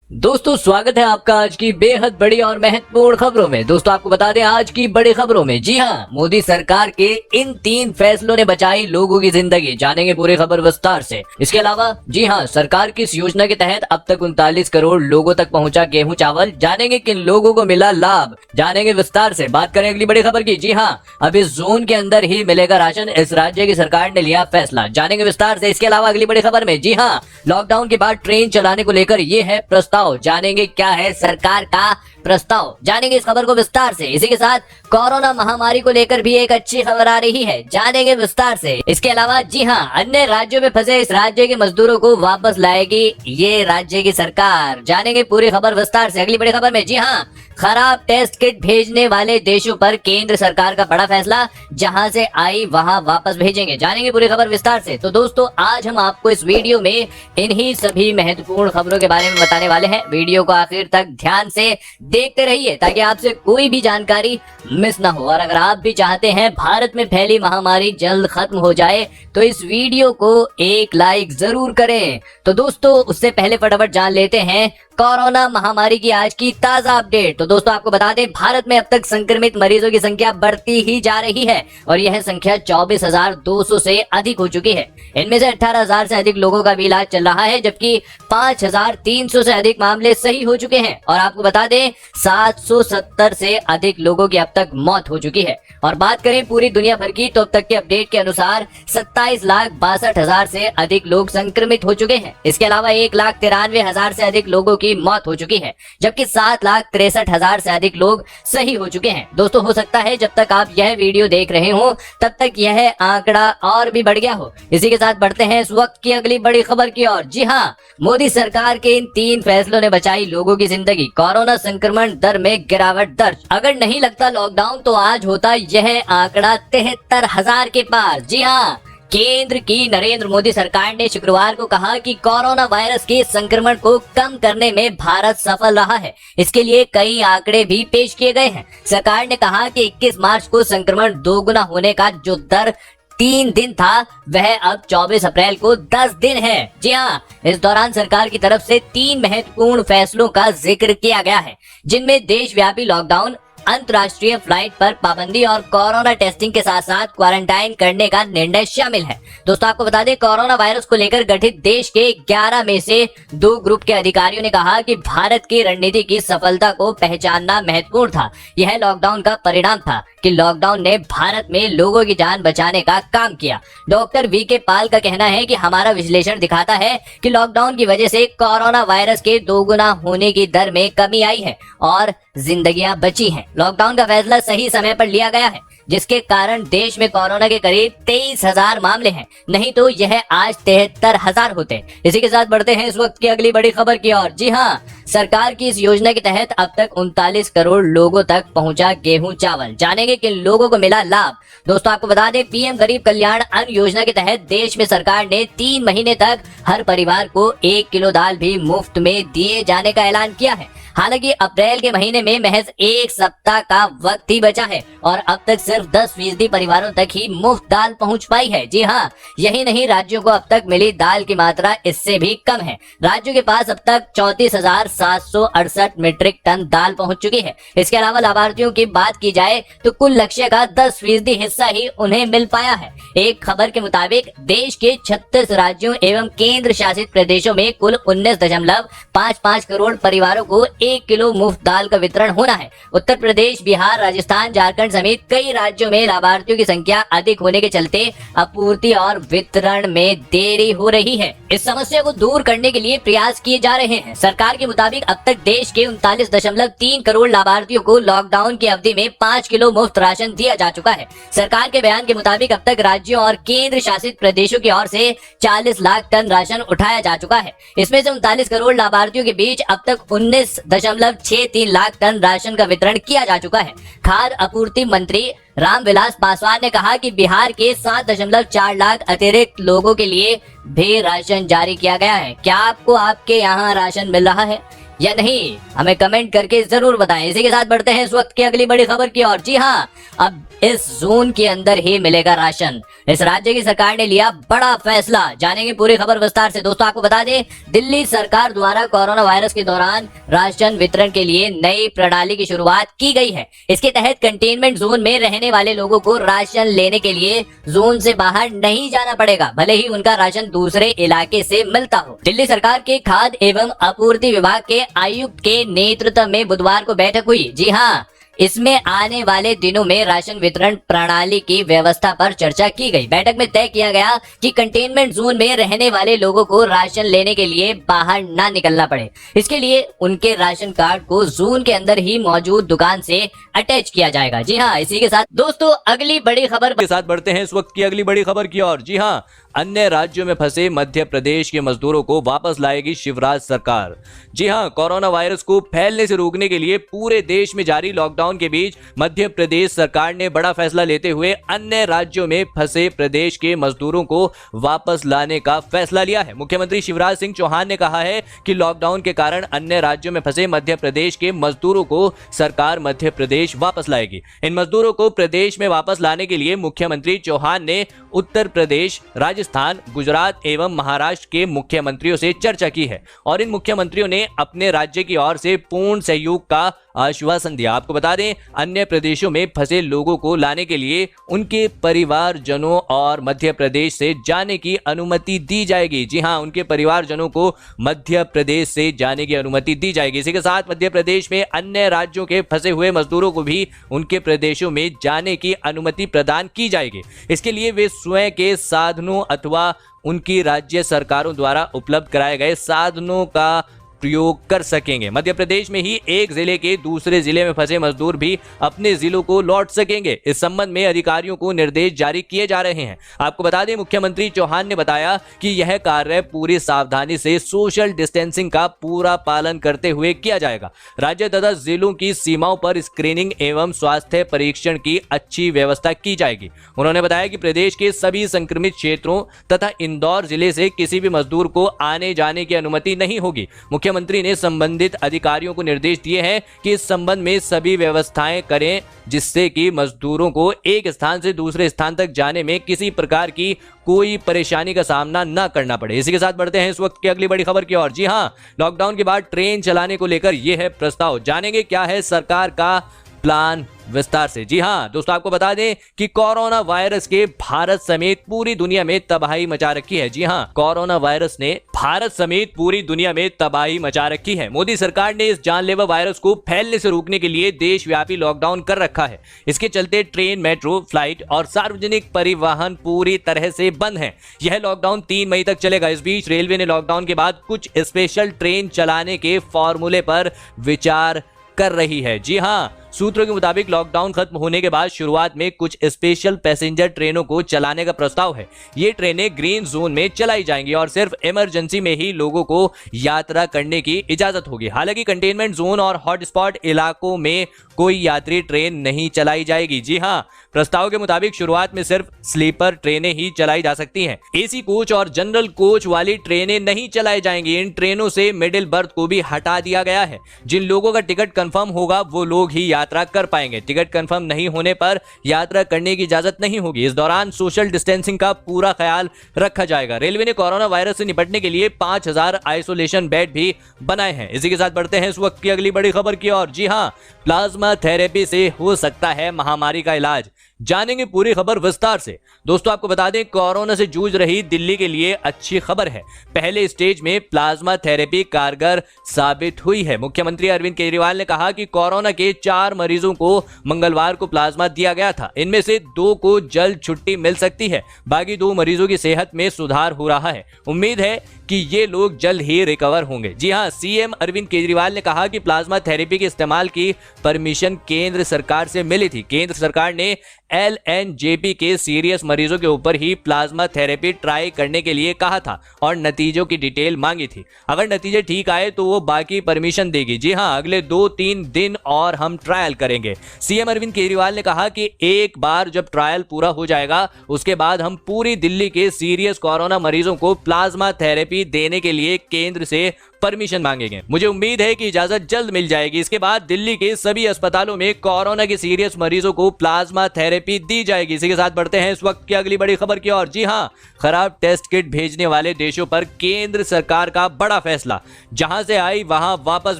दोस्तों स्वागत है आपका आज की बेहद बड़ी और महत्वपूर्ण खबरों में। दोस्तों आपको बता दें आज की बड़ी खबरों में, जी हाँ, मोदी सरकार के इन 3 फैसलों ने बचाई लोगों की जिंदगी। जानेंगे पूरी खबर विस्तार से। इसके अलावा जी हाँ, सरकार की इस योजना के तहत अब तक 39 करोड़ लोगों तक पहुंचा गेहूं चावल। जानेंगे किन लोगों को मिला लाभ, जानेंगे विस्तार से। बात करें अगली बड़ी खबर की, जी हाँ, अब इस जोन के अंदर ही मिलेगा राशन, इस राज्य की सरकार ने लिया फैसला। जानेंगे विस्तार से। इसके अलावा अगली बड़ी खबर में, जी हाँ, लॉकडाउन के बाद ट्रेन चलाने को लेकर ये है प्रस्ताव। जानेंगे क्या है सरकार का प्रस्ताव, जानेंगे इस खबर को विस्तार से। इसी के साथ कोरोना महामारी को लेकर भी एक अच्छी खबर आ रही है, जानेंगे विस्तार से। इसके अलावा जी हाँ, अन्य राज्यों में फंसे इस राज्य के मजदूरों को वापस लाएगी ये राज्य की सरकार। जानेंगे पूरी खबर विस्तार से। अगली बड़ी खबर में, जी हाँ, खराब टेस्ट किट भेजने वाले देशों पर केंद्र सरकार का बड़ा फैसला, जहां से आई वहां वापस भेजेंगे। जानेंगे पूरी खबर विस्तार से। तो दोस्तों आज हम आपको इस वीडियो में इन्हीं सभी महत्वपूर्ण खबरों के बारे में बताने वाले हैं। वीडियो को आखिर तक ध्यान से देखते रहिए ताकि आपसे कोई भी जानकारी मिस ना हो। और अगर आप भी चाहते हैं भारत में फैली महामारी जल्द खत्म हो जाए तो इस वीडियो को एक लाइक जरूर करें। तो दोस्तों उससे पहले फटाफट जान लेते हैं कोरोना महामारी की आज की ताजा अपडेट। तो दोस्तों आपको बता दें, भारत में अब तक संक्रमित मरीजों की संख्या बढ़ती ही जा रही है और यह संख्या 24,200 से अधिक हो चुकी है। इनमें से 18,000 से अधिक लोगों का भी इलाज चल रहा है, जबकि 5,300 से अधिक मामले सही हो चुके हैं। और आपको बता दें 770 से अधिक लोगों की अब तक मौत हो चुकी है। और बात करें पूरी दुनिया भर की तो अब तक के अपडेट के अनुसार 27,62,000 से अधिक लोग संक्रमित हो चुके हैं। इसके अलावा 1,93,000 से अधिक लोगों की मौत हो चुकी है, जबकि 7,63,000 से अधिक लोग सही हो चुके हैं। दोस्तों हो सकता है जब तक आप यह वीडियो देख रहे हो तब तक यह आंकड़ा और भी बढ़ गया हो। इसी के साथ बढ़ते हैं इस वक्त की अगली बड़ी खबर की ओर। जी हाँ, मोदी सरकार के इन 3 फैसलों ने बचाई लोगों की जिंदगी। कोरोना संक्रमण दर में गिरावट दर्ज। अगर नहीं लगता लॉकडाउन तो आज होता यह आंकड़ा 73,000 के पार। जी हाँ, केंद्र की नरेंद्र मोदी सरकार ने शुक्रवार को कहा कि कोरोना वायरस के संक्रमण को कम करने में भारत सफल रहा है। इसके लिए कई आंकड़े भी पेश किए गए हैं। सरकार ने कहा कि 21 मार्च को संक्रमण दोगुना होने का जो दर 3 दिन था वह अब 24 अप्रैल को 10 दिन है। जी हाँ, इस दौरान सरकार की तरफ से 3 महत्वपूर्ण फैसलों का जिक्र किया गया है, जिनमें देशव्यापी लॉकडाउन, अंतर्राष्ट्रीय फ्लाइट पर पाबंदी और कोरोना टेस्टिंग के साथ साथ क्वारंटाइन करने का निर्णय शामिल है। दोस्तों आपको बता दें, कोरोना वायरस को लेकर गठित देश के 11 में से 2 ग्रुप के अधिकारियों ने कहा कि भारत की रणनीति की सफलता को पहचानना महत्वपूर्ण था। यह लॉकडाउन का परिणाम था कि लॉकडाउन ने भारत में लोगों की जान बचाने का काम किया। Doctor VK. पाल का कहना है कि हमारा विश्लेषण दिखाता है कि लॉकडाउन की वजह से कोरोना वायरस के दोगुना होने की दर में कमी आई है और जिंदगियां बची हैं। लॉकडाउन का फैसला सही समय पर लिया गया है, जिसके कारण देश में कोरोना के करीब 23,000 मामले हैं, नहीं तो यह आज 73,000 होते। इसी के साथ बढ़ते हैं इस वक्त की अगली बड़ी खबर की ओर। जी हाँ, सरकार की इस योजना के तहत अब तक 39 करोड़ लोगों तक पहुंचा गेहूं चावल। जानेंगे किन लोगों को मिला लाभ। दोस्तों आपको बता दें, पीएम गरीब कल्याण अन्न योजना के तहत देश में सरकार ने 3 महीने तक हर परिवार को 1 किलो दाल भी मुफ्त में दिए जाने का ऐलान किया है। हालांकि अप्रैल के महीने में महज 1 सप्ताह का वक्त ही बचा है और अब तक सिर्फ 10% परिवारों तक ही मुफ्त दाल पहुंच पाई है। जी हाँ, यही नहीं, राज्यों को अब तक मिली दाल की मात्रा इससे भी कम है। राज्यों के पास अब तक 34,768 मीट्रिक टन दाल पहुंच चुकी है। इसके अलावा लाभार्थियों की बात की जाए तो कुल लक्ष्य का 10% हिस्सा ही उन्हें मिल पाया है। एक खबर के मुताबिक देश के 36 राज्यों एवं केंद्र शासित प्रदेशों में कुल 19.55 करोड़ परिवारों को 1 किलो मुफ्त दाल का वितरण होना है। उत्तर प्रदेश, बिहार, राजस्थान, झारखंड समेत कई राज्यों में लाभार्थियों की संख्या अधिक होने के चलते आपूर्ति और वितरण में देरी हो रही है। इस समस्या को दूर करने के लिए प्रयास किए जा रहे हैं। सरकार के मुताबिक अब तक देश के 39.3 करोड़ लाभार्थियों को लॉकडाउन की अवधि में 5 किलो मुफ्त राशन दिया जा चुका है। सरकार के बयान के मुताबिक अब तक राज्यों और केंद्र शासित प्रदेशों की ओर से 40 लाख टन राशन उठाया जा चुका है। इसमें से 39 करोड़ लाभार्थियों के बीच अब तक 19.63 लाख टन राशन का वितरण किया जा चुका है। खाद्य आपूर्ति मंत्री रामविलास पासवान ने कहा कि बिहार के 7.4 लाख अतिरिक्त लोगों के लिए भी राशन जारी किया गया है। क्या आपको आपके यहाँ राशन मिल रहा है? या नहीं, हमें कमेंट करके जरूर बताएं। इसी के साथ बढ़ते हैं इस वक्त की अगली बड़ी खबर की ओर। जी हाँ, अब इस जोन के अंदर ही मिलेगा राशन। इस राज्य की सरकार ने लिया बड़ा फैसला, जानेंगे पूरी खबर विस्तार से। दोस्तों आपको बता दें, दिल्ली सरकार द्वारा कोरोना वायरस के दौरान राशन वितरण के लिए नई प्रणाली की शुरुआत की गई है। इसके तहत कंटेनमेंट जोन में रहने वाले लोगों को राशन लेने के लिए जोन से बाहर नहीं जाना पड़ेगा, भले ही उनका राशन दूसरे इलाके से मिलता हो। दिल्ली सरकार के खाद्य एवं आपूर्ति विभाग के आयुक्त के नेतृत्व में बुधवार को बैठक हुई। जी हाँ, इसमें आने वाले दिनों में राशन वितरण प्रणाली की व्यवस्था पर चर्चा की गई। बैठक में तय किया गया कि कंटेनमेंट जोन में रहने वाले लोगों को राशन लेने के लिए बाहर ना निकलना पड़े। इसके लिए उनके राशन कार्ड को जोन के अंदर ही मौजूद दुकान से अटैच किया जाएगा। जी हाँ, इसी के साथ दोस्तों अगली बड़ी खबर के साथ बढ़ते हैं इस वक्त की अगली बड़ी खबर की ओर। जी हाँ, अन्य राज्यों में फंसे मध्य प्रदेश के मजदूरों को वापस लाएगी शिवराज सरकार। जी हाँ, कोरोना वायरस को फैलने से रोकने के लिए पूरे देश में जारी लॉकडाउन के बीच मध्य प्रदेश सरकार ने बड़ा फैसला लेते हुए अन्य राज्यों में फंसे प्रदेश के मजदूरों को वापस लाने का फैसला लिया है। मुख्यमंत्री शिवराज सिंह चौहान ने कहा है कि लॉकडाउन के कारण अन्य राज्यों में फंसे मध्य प्रदेश के मजदूरों को सरकार मध्य प्रदेश वापस लाएगी। इन मजदूरों को प्रदेश में वापस लाने के लिए मुख्यमंत्री चौहान ने उत्तर प्रदेश, राजस्थान, गुजरात एवं महाराष्ट्र के मुख्यमंत्रियों से चर्चा की है और इन मुख्यमंत्रियों ने अपने राज्य की ओर से पूर्ण सहयोग का आश्वासन दिया। आपको बता दें, अन्य प्रदेशों में फंसे लोगों को लाने के लिए उनके परिवारजनों और मध्य प्रदेश से जाने की अनुमति दी जाएगी। जी हां, उनके परिवारजनों को मध्य प्रदेश से जाने की अनुमति दी जाएगी। इसी के साथ मध्य प्रदेश में अन्य राज्यों के फंसे हुए मजदूरों को भी उनके प्रदेशों में जाने की अनुमति प्रदान की जाएगी। इसके लिए वे स्वयं के साधनों अथवा उनकी राज्य सरकारों द्वारा उपलब्ध कराए गए साधनों का प्रयोग कर सकेंगे। मध्य प्रदेश में ही एक जिले के दूसरे जिले में फंसे मजदूर भी अपने जिलों को लौट सकेंगे। इस संबंध में अधिकारियों को निर्देश जारी किए जा रहे हैं। आपको बता दें, मुख्यमंत्री चौहान ने बताया कि यह कार्य पूरी सावधानी से सोशल डिस्टेंसिंग का पूरा पालन करते हुए किया जाएगा। राज्य तथा जिलों की सीमाओं पर स्क्रीनिंग एवं स्वास्थ्य परीक्षण की अच्छी व्यवस्था की जाएगी। उन्होंने बताया कि प्रदेश के सभी संक्रमित क्षेत्रों तथा इंदौर जिले से किसी भी मजदूर को आने जाने की अनुमति नहीं होगी। मुख्यमंत्री ने संबंधित अधिकारियों को निर्देश दिए हैं कि इस संबंध में सभी व्यवस्थाएं करें जिससे कि मजदूरों को एक स्थान से दूसरे स्थान तक जाने में किसी प्रकार की कोई परेशानी का सामना न करना पड़े। इसी के साथ बढ़ते हैं इस वक्त की अगली बड़ी खबर की ओर। जी हां, लॉकडाउन के बाद ट्रेन चलाने को लेकर यह है प्रस्ताव। जानेंगे क्या है सरकार का प्लान विस्तार से। जी हां दोस्तों, आपको बता दें कि कोरोना वायरस के भारत समेत पूरी दुनिया में तबाही मचा रखी है। जी हां, कोरोना वायरस ने भारत समेत पूरी दुनिया में तबाही मचा रखी है। मोदी सरकार ने इस जानलेवा वायरस को फैलने से रोकने के लिए देशव्यापी लॉकडाउन कर रखा है। इसके चलते ट्रेन, मेट्रो, फ्लाइट और सार्वजनिक परिवहन पूरी तरह से बंद है। यह लॉकडाउन 3 मई तक चलेगा। इस बीच रेलवे ने लॉकडाउन के बाद कुछ स्पेशल ट्रेन चलाने के फॉर्मूले पर विचार कर रही है। जी हां, सूत्रों के मुताबिक लॉकडाउन खत्म होने के बाद शुरुआत में कुछ स्पेशल पैसेंजर ट्रेनों को चलाने का प्रस्ताव है। ये ट्रेनें ग्रीन जोन में चलाई जाएंगी और सिर्फ इमरजेंसी में ही लोगों को यात्रा करने की इजाजत होगी। हालांकि कंटेनमेंट जोन और हॉटस्पॉट इलाकों में कोई यात्री ट्रेन नहीं चलाई जाएगी। जी हां, प्रस्ताव के मुताबिक शुरुआत में सिर्फ स्लीपर ट्रेनें ही चलाई जा सकती हैं। एसी कोच और जनरल कोच वाली ट्रेनें नहीं चलाई जाएंगी। इन ट्रेनों से मिडिल बर्थ को भी हटा दिया गया है। जिन लोगों का टिकट कंफर्म होगा वो लोग ही यात्रा कर पाएंगे। टिकट कंफर्म नहीं होने पर यात्रा करने की इजाजत नहीं होगी। इस दौरान सोशल डिस्टेंसिंग का पूरा ख्याल रखा जाएगा। रेलवे ने कोरोना वायरस से निपटने के लिए 5000 आइसोलेशन बेड भी बनाए हैं। इसी के साथ बढ़ते हैं इस वक्त की अगली बड़ी खबर की ओर। जी हां, प्लाज्मा थेरेपी से हो सकता है महामारी का इलाज। जानेंगे पूरी खबर विस्तार से। दोस्तों आपको बता दें, कोरोना से जूझ रही दिल्ली के लिए अच्छी खबर है। पहले स्टेज में प्लाज्मा थेरेपी कारगर साबित हुई है। मुख्यमंत्री अरविंद केजरीवाल ने कहा कि कोरोना के 4 मरीजों को मंगलवार को प्लाज्मा दिया गया था। इनमें से 2 को जल्द छुट्टी मिल सकती है। बाकी 2 मरीजों की सेहत में सुधार हो रहा है। उम्मीद है कि ये लोग जल्द ही रिकवर होंगे। जी हां, सीएम अरविंद केजरीवाल ने कहा कि प्लाज्मा थेरेपी के इस्तेमाल की परमिशन केंद्र सरकार से मिली थी। केंद्र सरकार ने LNJP के सीरियस मरीजों के ऊपर ही प्लाज्मा थेरेपी ट्राई करने के लिए कहा था और नतीजों की डिटेल मांगी थी। अगर नतीजे ठीक आए तो वो बाकी परमिशन देगी। जी हां, अगले 2-3 दिन और हम ट्रायल करेंगे। सीएम अरविंद केजरीवाल ने कहा कि एक बार जब ट्रायल पूरा हो जाएगा उसके बाद हम पूरी दिल्ली के सीरियस कोरोना मरीजों को प्लाज्मा थेरेपी देने के लिए केंद्र से परमिशन मांगेंगे। मुझे उम्मीद है कि इजाजत जल्द मिल जाएगी। इसके बाद दिल्ली के सभी अस्पतालों में कोरोना के सीरियस मरीजों को प्लाज्मा थेरेपी दी जाएगी। इसी के साथ बढ़ते हैं इस वक्त की अगली बड़ी खबर की ओर। जी हां, खराब टेस्ट किट भेजने वाले देशों पर केंद्र सरकार का बड़ा फैसला, जहां से आई वहां वापस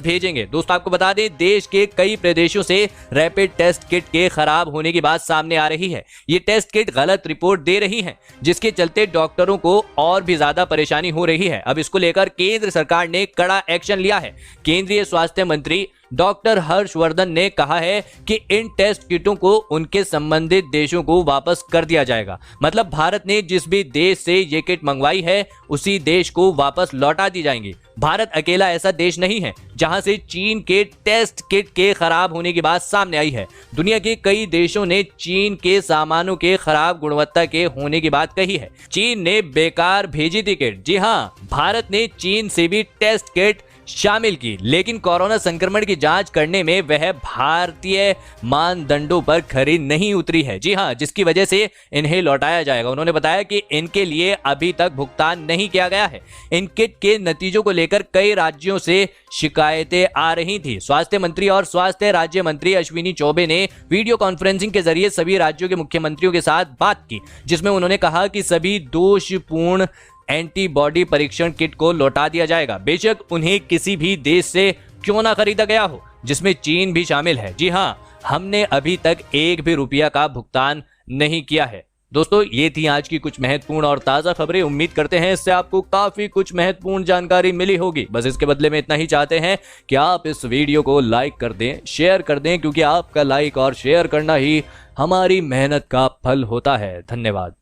भेजेंगे। दोस्तों आपको बता दें, देश के कई प्रदेशों से रैपिड टेस्ट किट के खराब होने की बात सामने आ रही है। ये टेस्ट किट गलत रिपोर्ट दे रही है, जिसके चलते डॉक्टरों को और भी ज्यादा परेशानी हो रही है। अब इसको लेकर केंद्र सरकार ने कड़ा एक्शन लिया है। केंद्रीय स्वास्थ्य मंत्री डॉक्टर हर्षवर्धन ने कहा है कि इन टेस्ट किटों को उनके संबंधित देशों को वापस कर दिया जाएगा। मतलब भारत ने जिस भी देश से ये किट मंगवाई है, उसी देश को वापस लौटा दी जाएंगी। भारत अकेला ऐसा देश नहीं है जहां से चीन के टेस्ट किट के खराब होने की बात सामने आई है। दुनिया के कई देशों ने चीन के सामानों के खराब गुणवत्ता के होने की बात कही है। चीन ने बेकार भेजी थी किट। जी हां, भारत ने चीन से भी टेस्ट किट शामिल की, लेकिन कोरोना संक्रमण की जांच करने में वह भारतीय मानदंडों पर खरी नहीं उतरी है। जी हां, जिसकी वजह से इन्हें लौटाया जाएगा। उन्होंने बताया कि इनके लिए अभी तक भुगतान नहीं किया गया है। इन किट के नतीजों को लेकर कई राज्यों से शिकायतें आ रही थी। स्वास्थ्य मंत्री और स्वास्थ्य राज्य मंत्री अश्विनी चौबे ने वीडियो कॉन्फ्रेंसिंग के जरिए सभी राज्यों के मुख्यमंत्रियों के साथ बात की, जिसमें उन्होंने कहा कि सभी दोषपूर्ण एंटीबॉडी परीक्षण किट को लौटा दिया जाएगा, बेशक उन्हें किसी भी देश से क्यों ना खरीदा गया हो, जिसमें चीन भी शामिल है। जी हां, हमने अभी तक एक भी रुपया का भुगतान नहीं किया है। दोस्तों, ये थी आज की कुछ महत्वपूर्ण और ताजा खबरें। उम्मीद करते हैं इससे आपको काफी कुछ महत्वपूर्ण जानकारी मिली होगी। बस इसके बदले में इतना ही चाहते हैं कि आप इस वीडियो को लाइक कर दें, शेयर कर दें, क्योंकि आपका लाइक और शेयर करना ही हमारी मेहनत का फल होता है। धन्यवाद।